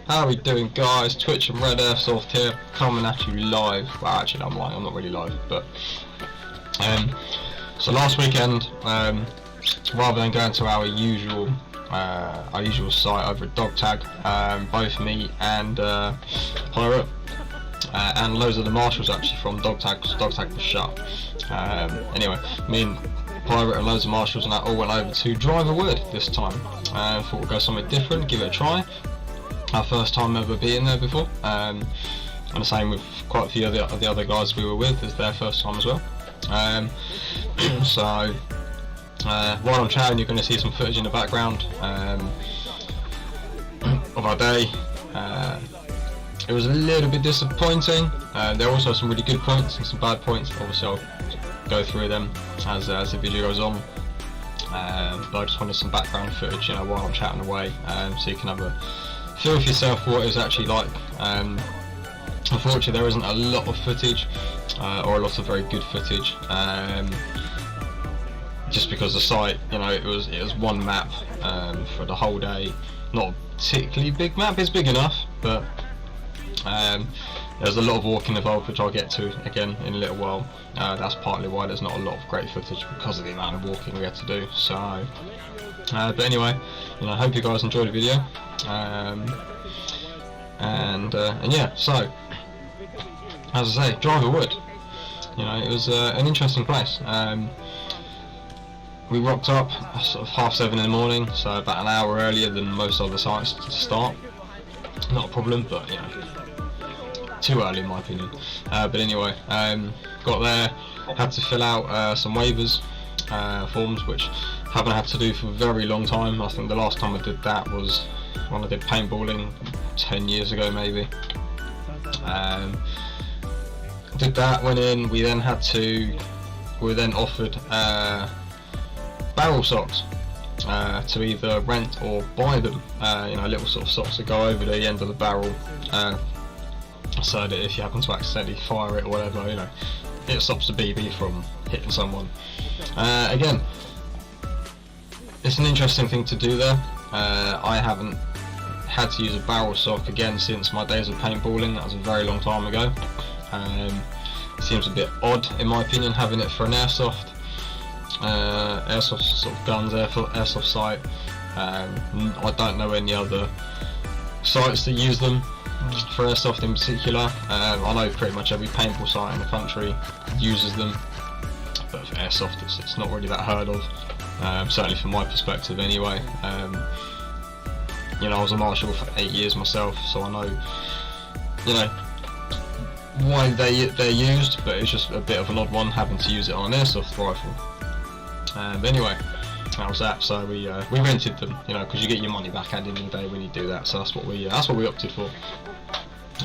How are we doing, guys? Twitch and R.E.D Airsoft here, coming at you live. Well, actually, I'm lying, I'm not really live, but so last weekend, rather than going to our usual site over at Dog Tag, both me and Pirate and loads of the marshals actually from Dog Tag, because Dog Tag was shut. Anyway, me and Pirate and loads of marshals and that all went over to Drive a Wood this time. Thought we'd go somewhere different, give it a try. Our first time ever being there before, and the same with quite a few of the other guys we were with, it's their first time as well. So while I'm chatting, you're going to see some footage in the background of our day. It was a little bit disappointing. There are also some really good points and some bad points. Obviously I'll go through them as the video goes on, but I just wanted some background footage, you know, while I'm chatting away, so you can have a feel for yourself what it was actually like. Unfortunately there isn't a lot of footage, or a lot of very good footage, just because the site, you know, it was one map for the whole day. Not a particularly big map, it's big enough, but there's a lot of walking involved, which I'll get to again in a little while. That's partly why there's not a lot of great footage, because of the amount of walking we had to do. So but anyway, you know, I hope you guys enjoyed the video. And yeah, so as I say, Drive a Wood, you know, it was an interesting place. We rocked up sort of 7:30 in the morning, so about an hour earlier than most other sites to start. Not a problem, but you know, too early in my opinion. But anyway, got there, had to fill out some waivers forms, which I haven't had to do for a very long time. I think the last time I did that was when I did paintballing 10 years ago maybe. Did that, went in, we were then offered barrel socks to either rent or buy them, you know, little sort of socks that go over the end of the barrel, so that if you happen to accidentally fire it or whatever, you know, it stops the BB from hitting someone. Again, it's an interesting thing to do there. I haven't had to use a barrel sock again since my days of paintballing. That was a very long time ago. It seems a bit odd in my opinion having it for an airsoft sort of guns, airsoft site. I don't know any other sites that use them for airsoft in particular. I know pretty much every paintball site in the country uses them, but for airsoft it's not really that heard of, certainly from my perspective anyway. You know, I was a marshal for 8 years myself, so I know, you know, why they're used, but it's just a bit of an odd one having to use it on an airsoft rifle. But anyway, that was that. So we rented them, you know, because you get your money back at the end of the day when you do that. So that's what we opted for.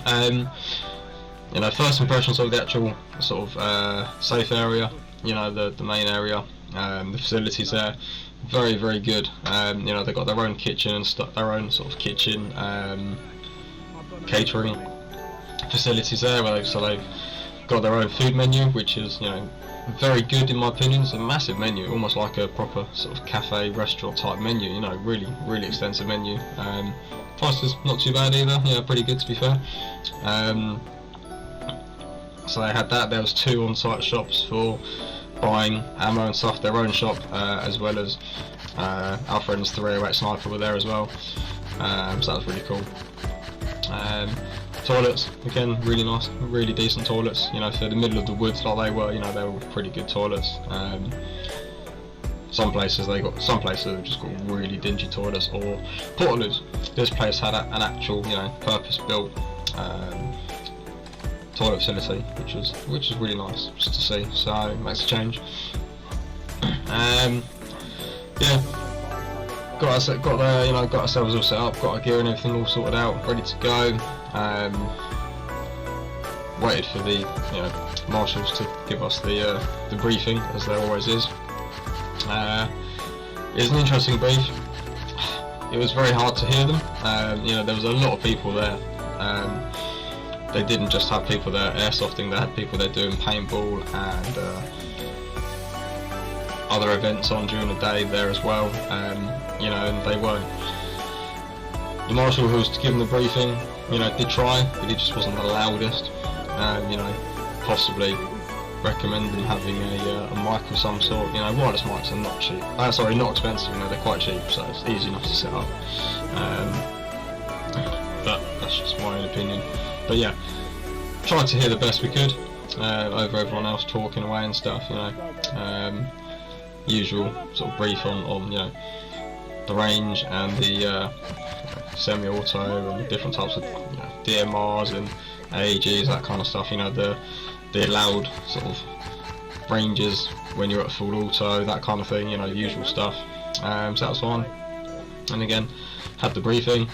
You know, first impressions of the actual sort of safe area, you know, the main area, the facilities there, very, very good. You know, they've got their own kitchen and stuff, their own sort of kitchen, catering facilities there, where they've got their own food menu, which is, you know, very good in my opinion. It's a massive menu, almost like a proper sort of cafe restaurant type menu, you know, really, really extensive menu. Prices not too bad either, yeah, pretty good to be fair. So they had that. There was 2 on-site shops for buying ammo and stuff, their own shop, as well as our friends 308 Sniper were there as well, so that was really cool. Toilets, again, really nice, really decent toilets, you know, for the middle of the woods like they were, you know, they were pretty good toilets. Some places have just got really dingy toilets or portaloos. This place had an actual, you know, purpose-built toilet facility, which was really nice just to see. So it makes a change. Yeah, got there, you know, got ourselves all set up, got our gear and everything all sorted out, ready to go. Waited for the, you know, marshals to give us the briefing, as there always is. It was an interesting brief. It was very hard to hear them. You know, there was a lot of people there. They didn't just have people there airsofting, they had people there doing paintball and other events on during the day there as well. You know, and they weren't The marshal who was giving the briefing, you know, did try, but he just wasn't the loudest. You know, possibly recommend them having a mic of some sort. You know, wireless mics are not cheap. Sorry, not expensive. You know, they're quite cheap, so it's easy enough to set up. But that's just my own opinion. But yeah, tried to hear the best we could over everyone else talking away and stuff. You know, usual sort of brief on you know the range and the semi-auto and different types of, you know, DMRs and AEGs, that kind of stuff. You know, the allowed sort of ranges when you're at full auto, that kind of thing. You know, usual stuff. So that was fine. And again, had the briefing.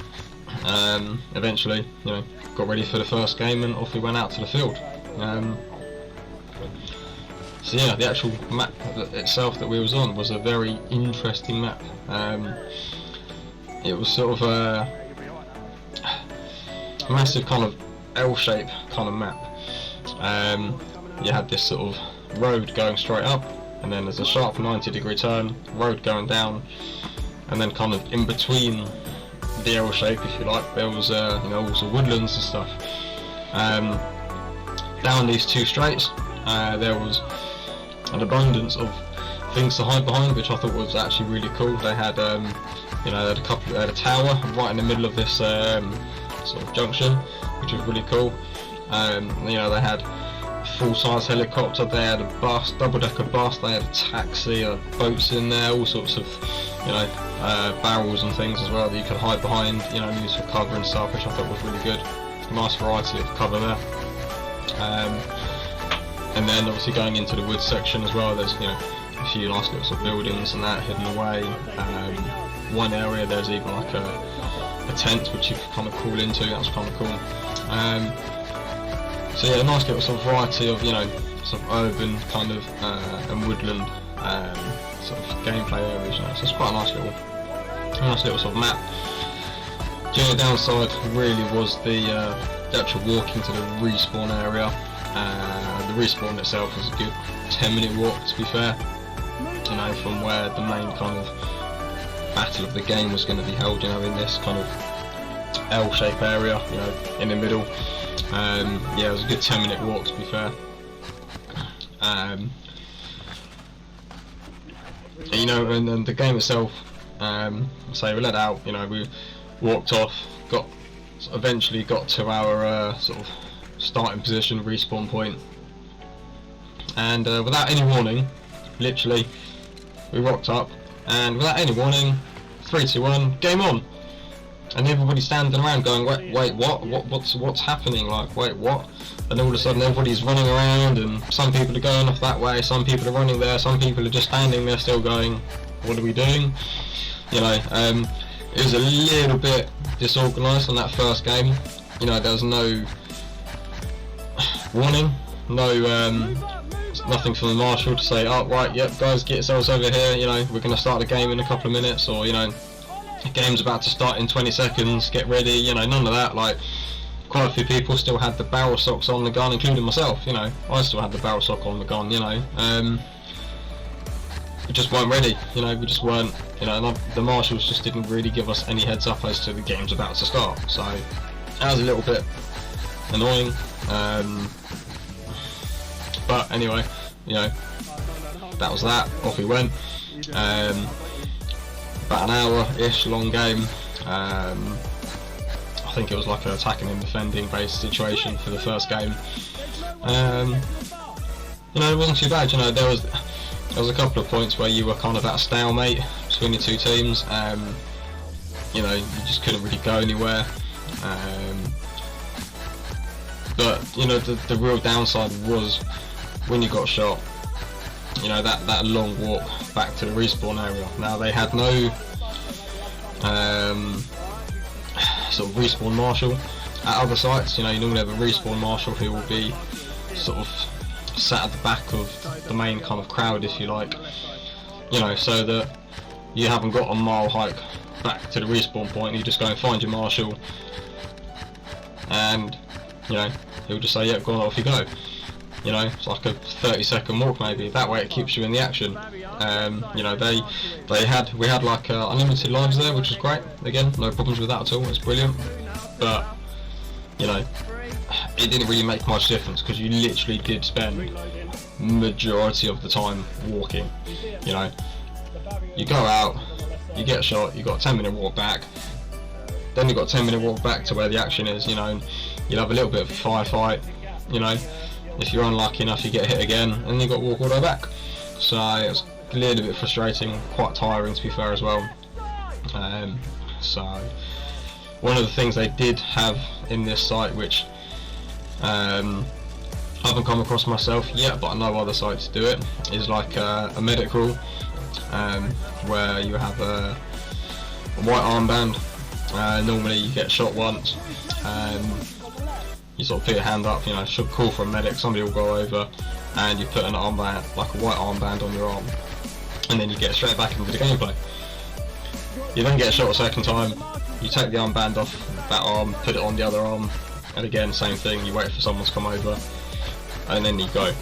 Eventually, you know, got ready for the first game and off we went out to the field. So yeah, the actual map itself that we was on was a very interesting map. It was sort of a massive kind of L-shape kind of map. You had this sort of road going straight up, and then there's a sharp 90-degree turn, road going down, and then kind of in between the L shape, if you like, there was you know, also woodlands and stuff. Down these two straights, there was an abundance of things to hide behind, which I thought was actually really cool. They had, you know, they had a tower right in the middle of this sort of junction, which was really cool. You know, they had a full-size helicopter, they had a bus, double-decker bus, they had a taxi, boats in there, all sorts of, you know, barrels and things as well that you could hide behind, you know, use for cover and stuff, which I thought was really good. Nice variety of cover there. And then obviously going into the woods section as well, there's, you know, a few nice little sort of buildings and that hidden away. One area there's even like a tent which you could kind of crawl into. That was kind of cool. So yeah, a nice little sort of variety of, you know, sort of urban kind of and woodland sort of gameplay areas. You know, so it's quite a nice little sort of map. The only downside really was the actual walking to the respawn area. The respawn itself was a good 10-minute walk, to be fair, you know, from where the main kind of battle of the game was going to be held, you know, in this kind of L-shaped area, you know, in the middle. Yeah, it was a good 10-minute walk, to be fair. You know, and the game itself, so we let out, you know, we walked off, eventually got to our sort of starting position, respawn point, and without any warning, literally, we rocked up, and without any warning, 3, 2, 1, game on, and everybody's standing around going, wait, what's happening? Like, wait, what? And all of a sudden, everybody's running around, and some people are going off that way, some people are running there, some people are just standing there, still going, what are we doing? You know, it was a little bit disorganised on that first game. You know, there was no warning, nothing from the marshal to say, oh right, yep guys, get yourselves over here, you know, we're going to start the game in a couple of minutes, or, you know, the game's about to start in 20 seconds, get ready, you know, none of that. Like, quite a few people still had the barrel socks on the gun, including myself, you know, I still had the barrel sock on the gun, you know. We just weren't ready, you know, we just weren't, you know, and the marshals just didn't really give us any heads up as to the game's about to start, so that was a little bit annoying. But anyway, you know, that was that, off we went. About an hour-ish long game. I think it was like an attacking and defending based situation for the first game. You know, it wasn't too bad, you know, there was a couple of points where you were kind of at a stalemate between the two teams. You know, you just couldn't really go anywhere. But, you know, the real downside was when you got shot, you know, that long walk back to the respawn area. Now, they had no sort of respawn marshal at other sites. You know, you normally have a respawn marshal who will be sort of sat at the back of the main kind of crowd, if you like, you know, so that you haven't got a mile hike back to the respawn point. You just go and find your marshal, and, you know, he'll just say, yep, go on, off you go. You know, it's like a 30-second walk maybe. That way it keeps you in the action. You know, we had like unlimited lives there, which was great. Again, no problems with that at all. It's brilliant. But you know, it didn't really make much difference because you literally did spend majority of the time walking. You know, you go out, you get shot, you got a 10-minute walk back. Then you got a 10-minute walk back to where the action is. You know, and you'll have a little bit of a firefight. You know. If you're unlucky enough, you get hit again, and you got to walk all the way back. So it's a little bit frustrating, quite tiring to be fair as well. So one of the things they did have in this site, which I haven't come across myself yet, but I know other sites do it, is like a medic rule, where you have a white armband. Normally you get shot once. You sort of put your hand up, you know, should call for a medic, somebody will go over, and you put an armband, like a white armband on your arm, and then you get straight back into the gameplay. You then get shot a second time, you take the armband off that arm, put it on the other arm, and again, same thing, you wait for someone to come over, and then you go.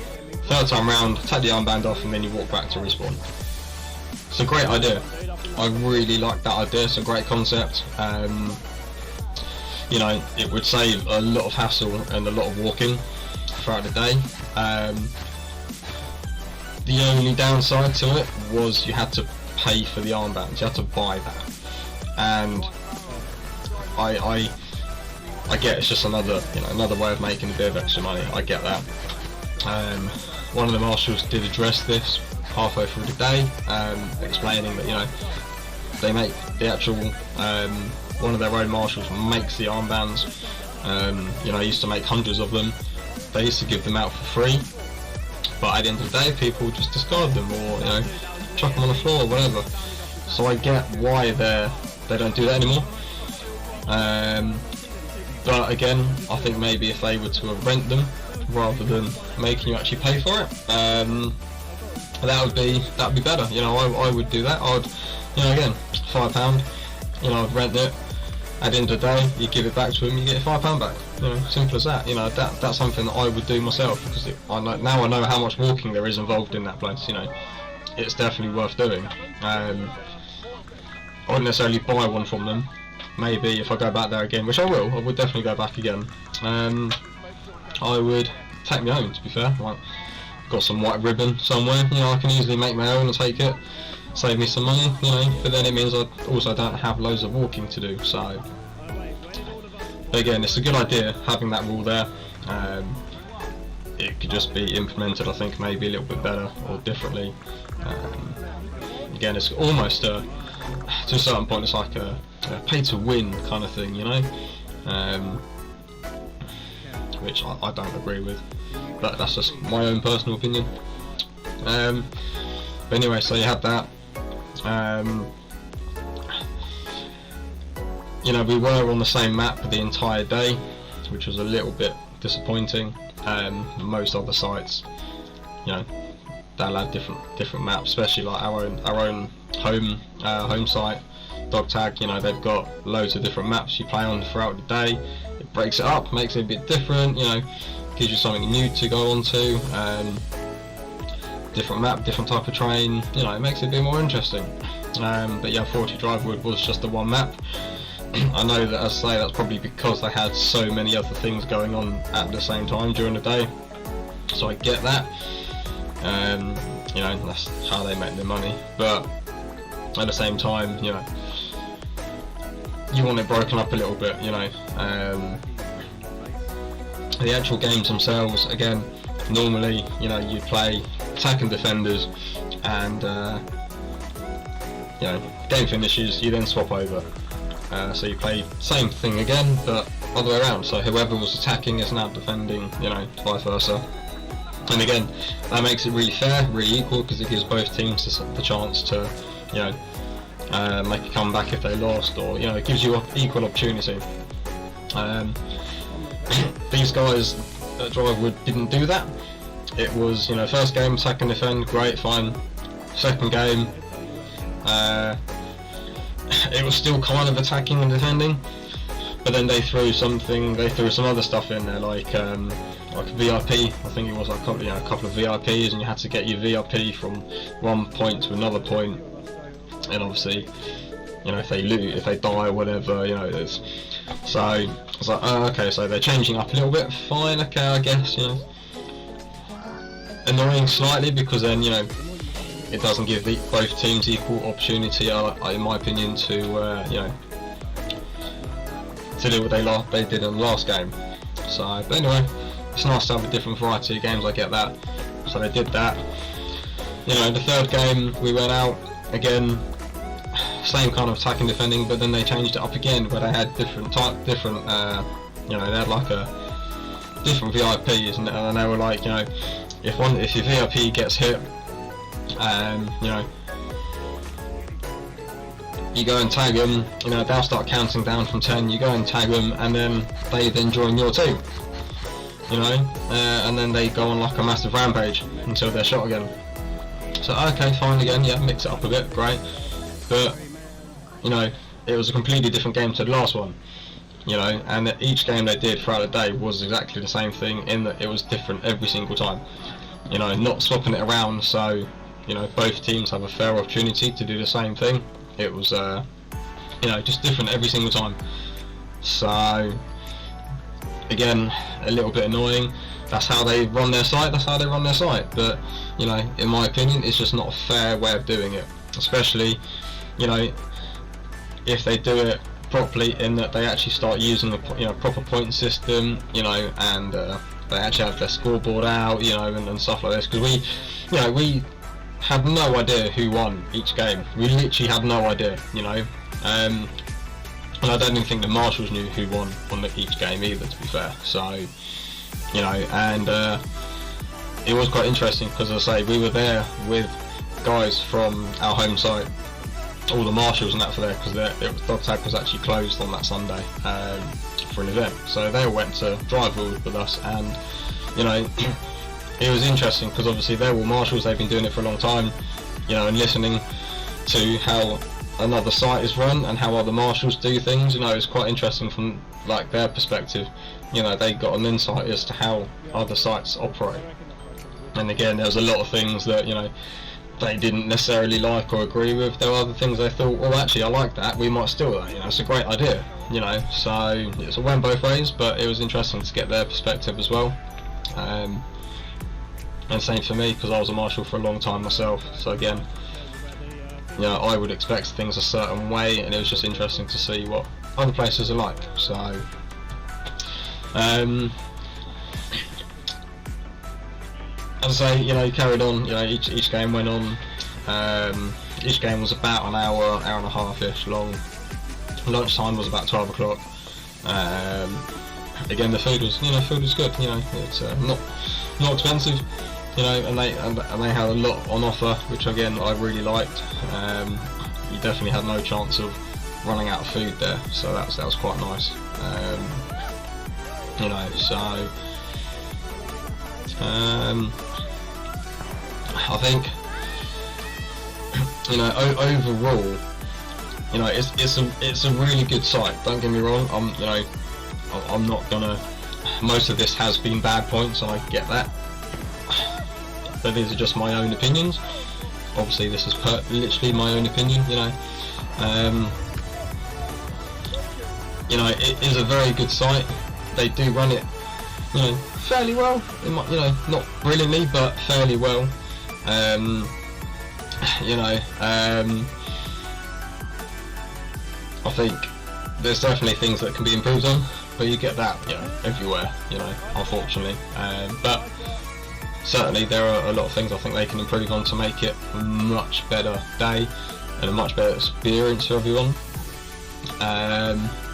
Third time round, take the armband off, and then you walk back to respawn. It's a great idea. I really like that idea, it's a great concept. You know, it would save a lot of hassle and a lot of walking throughout the day. The only downside to it was you had to pay for the armbands, you had to buy that. And I get it's just another, you know, another way of making a bit of extra money. I get that. One of the marshals did address this halfway through the day, explaining that, you know, they make the actual one of their own marshals makes the armbands. You know, I used to make hundreds of them. They used to give them out for free, but at the end of the day, people just discard them, or you know, chuck them on the floor or whatever. So I get why they don't do that anymore. But again, I think maybe if they were to rent them rather than making you actually pay for it, that would be better. You know, I would do that. I'd, you know, again, £5. You know, I'd rent it. At the end of the day, you give it back to him, you get £5 back. You know, simple as that. You know, that's something that I would do myself, because I know how much walking there is involved in that place. You know, it's definitely worth doing. I wouldn't necessarily buy one from them. Maybe if I go back there again, which I will, I would definitely go back again. I would take my own, to be fair. Like, got some white ribbon somewhere, you know, I can easily make my own and take it, save me some money, you know, but then it means I also don't have loads of walking to do. So but again, it's a good idea having that rule there. It could just be implemented, I think, maybe a little bit better or differently. Again, it's almost to a certain point, it's like a pay to win kind of thing, you know, which I don't agree with, but that's just my own personal opinion. But anyway, so you had that. You know, we were on the same map the entire day, which was a little bit disappointing. Most other sites, you know, they'll have different maps, especially like our own home site, Dog Tag. You know, they've got loads of different maps you play on throughout the day. It breaks it up, makes it a bit different. You know, gives you something new to go on to. Different map, different type of train. You know, it makes it a bit more interesting. But yeah, 40 Drivewood was just the one map. I know that, as I say, that's probably because they had so many other things going on at the same time during the day, so I get that. You know, that's how they make their money, but at the same time, you know, you want it broken up a little bit, you know. The actual games themselves, again, normally, you know, you play attack and defenders, and you know, game finishes, you then swap over. So you play same thing again, but other way around. So whoever was attacking is now defending, you know, vice versa. And again, that makes it really fair, really equal, because it gives both teams the chance to, you know, make a comeback if they lost, or, you know, it gives you equal opportunity. These guys at Drivewood didn't do that. It was, you know, first game, attack and defend, great, fine. Second game, it was still kind of attacking and defending, but then they threw some other stuff in there, like like a VIP. I think it was like a couple of VIPs, and you had to get your VIP from one point to another point. And obviously, if they lose, if they die or whatever, there's. So I was like, oh, okay, so they're changing up a little bit. Fine, okay, I guess. Annoying slightly, because then it doesn't give both teams equal opportunity, in my opinion, to do what they did in the last game. So, but anyway, it's nice to have a different variety of games. I get that. So they did that. The third game we went out again, same kind of attacking defending, but then they changed it up again, where they had different they had like a different VIPs, and they were like, if your VIP gets hit, you go and tag them, they'll start counting down from 10, you go and tag them, and then they then join your team, and then they go on like a massive rampage until they're shot again. So okay, fine again, yeah, mix it up a bit, great, but it was a completely different game to the last one, and each game they did throughout the day was exactly the same thing, in that it was different every single time, not swapping it around, so both teams have a fair opportunity to do the same thing. It was just different every single time. So again, a little bit annoying. That's how they run their site, but in my opinion, it's just not a fair way of doing it, especially if they do it properly, in that they actually start using a proper point system, and they actually have their scoreboard out, and stuff like this, because we had no idea who won each game. We literally had no idea, and I don't even think the marshals knew who won each game either, to be fair. So and it was quite interesting, because as I say, we were there with guys from our home site, all the marshals and that for there, because dog tag was actually closed on that Sunday for an event, so they all went to drive with us, and it was interesting, because obviously they're all marshals, they've been doing it for a long time, and listening to how another site is run and how other marshals do things, it's quite interesting from like their perspective. They got an insight as to how other sites operate, and again, there's a lot of things that they didn't necessarily like or agree with. There were other things they thought, well, actually I like that, we might steal that, it's a great idea, so it went both ways, but it was interesting to get their perspective as well. And same for me, because I was a marshal for a long time myself, so again, I would expect things a certain way, and it was just interesting to see what other places are like. So as I say, carried on, each game went on, each game was about an hour and a half-ish long. Lunchtime was about 12 o'clock. Again, the food was good, it's not expensive, and they had a lot on offer, which again I really liked. You definitely had no chance of running out of food there, so that was quite nice. So I think overall, it's a really good site. Don't get me wrong. I'm not gonna. Most of this has been bad points, and I get that. But these are just my own opinions. Obviously, this is literally my own opinion. It is a very good site. They do run it, fairly well. Not brilliantly, but fairly well. I think there's definitely things that can be improved on, but you get that, everywhere, unfortunately. But certainly there are a lot of things I think they can improve on to make it a much better day and a much better experience for everyone.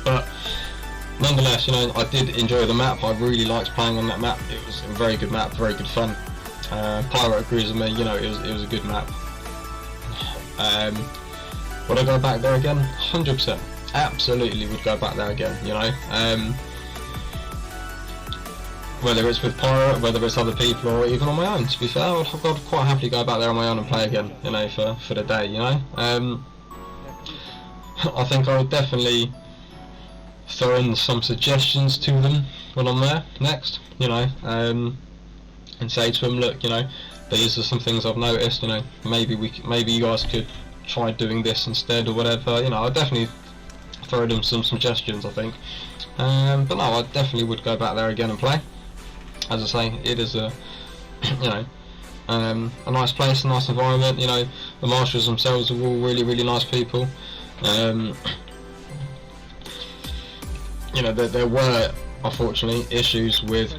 But nonetheless, I did enjoy the map. I really liked playing on that map. It was a very good map, very good fun. Pyro agrees with me. It was a good map. Would I go back there again? 100%. Absolutely would go back there again. Whether it's with Pyro, whether it's other people, or even on my own. To be fair, I'd quite happily go back there on my own and play again. For the day. I think I would definitely throw in some suggestions to them when I'm there next, you know, and say to them, look, you know, these are some things I've noticed, you know, maybe you guys could try doing this instead or whatever, you know. I'll definitely throw them some suggestions, I think. But no, I definitely would go back there again and play. As I say, it is a, you know, a nice place, a nice environment. You know, the marshals themselves are all really nice people. You know, there were unfortunately issues with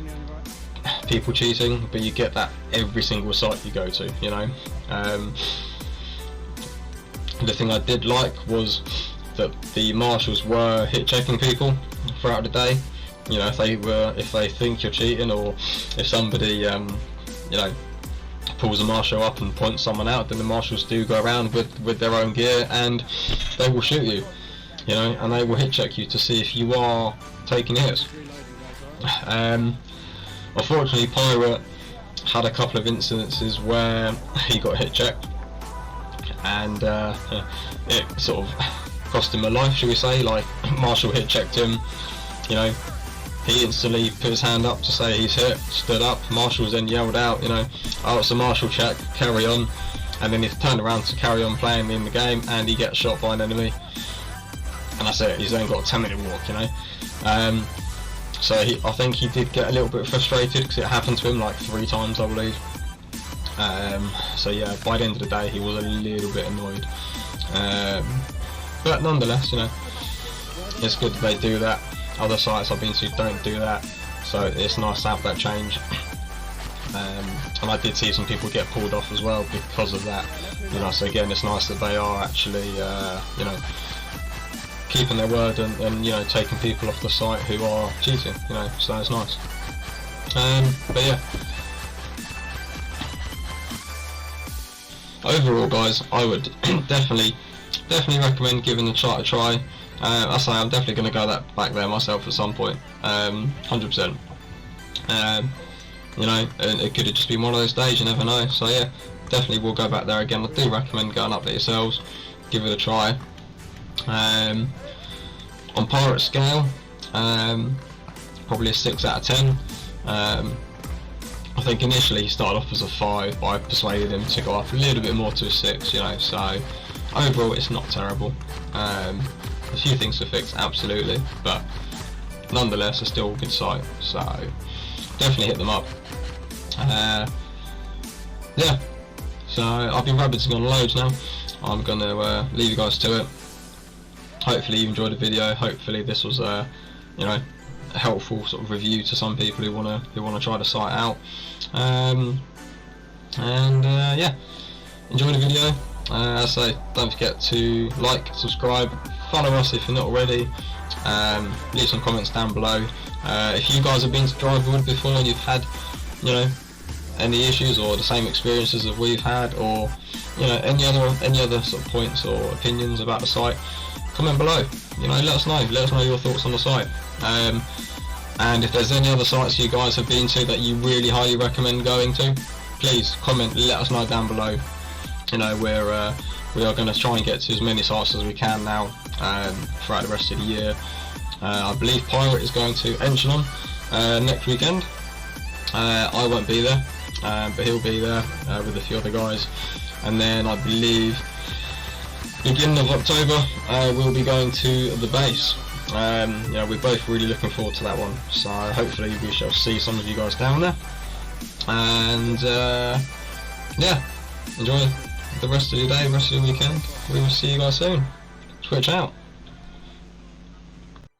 people cheating, but you get that every single site you go to, you know. The thing I did like was that the marshals were hit checking people throughout the day. You know, if they think you're cheating, or if somebody you know, pulls a marshal up and points someone out, then the marshals do go around with their own gear and they will shoot you, you know, and they will hit check you to see if you are taking hits. Unfortunately, Pirate had a couple of incidences where he got hit checked, and it sort of cost him a life, shall we say. Like, marshal hit checked him, you know, he instantly put his hand up to say he's hit, stood up, marshals then yelled out, you know, oh, it's a marshal check, carry on, and then he turned around to carry on playing in the game, and he gets shot by an enemy, and that's it. He's then got a 10-minute walk, you know. So I think he did get a little bit frustrated because it happened to him like 3 times, I believe. So yeah, by the end of the day he was a little bit annoyed, but nonetheless, you know, it's good that they do that. Other sites I've been to don't do that, so it's nice to have that change. And I did see some people get pulled off as well because of that, you know. So again, it's nice that they are actually you know, keeping their word and you know, taking people off the site who are cheating, you know, so it's nice. But yeah, overall guys, I would definitely recommend giving the site a try. I say I'm definitely going to go back there myself at some point, 100%. You know, and it could have just been one of those days, you never know. So yeah, definitely will go back there again. I do recommend going up there yourselves, give it a try. On Pirate scale, probably a 6 out of 10. I think initially he started off as a 5, but I persuaded him to go up a little bit more to a 6, you know, so overall it's not terrible. A few things to fix, absolutely, but nonetheless it's still a good site, so definitely hit them up. Yeah, so I've been rabbiting on loads now. I'm going to leave you guys to it. Hopefully you enjoyed the video. Hopefully this was you know, a helpful sort of review to some people who wanna try the site out. Yeah, enjoy the video. As I say, don't forget to like, subscribe, follow us if you're not already. Leave some comments down below. If you guys have been to Driverwood before and you've had, you know, any issues or the same experiences that we've had, or you know, any other sort of points or opinions about the site, comment below. You know, let us know your thoughts on the site. And if there's any other sites you guys have been to that you really highly recommend going to, please comment, let us know down below. You know, we are going to try and get to as many sites as we can now throughout the rest of the year. I believe Pirate is going to Enchelon next weekend. I won't be there, but he'll be there with a few other guys. And then I believe beginning of October we'll be going to the base. You know, we're both really looking forward to that one, so hopefully we shall see some of you guys down there. And yeah, enjoy the rest of your day, the rest of your weekend. We will see you guys soon. Twitch out.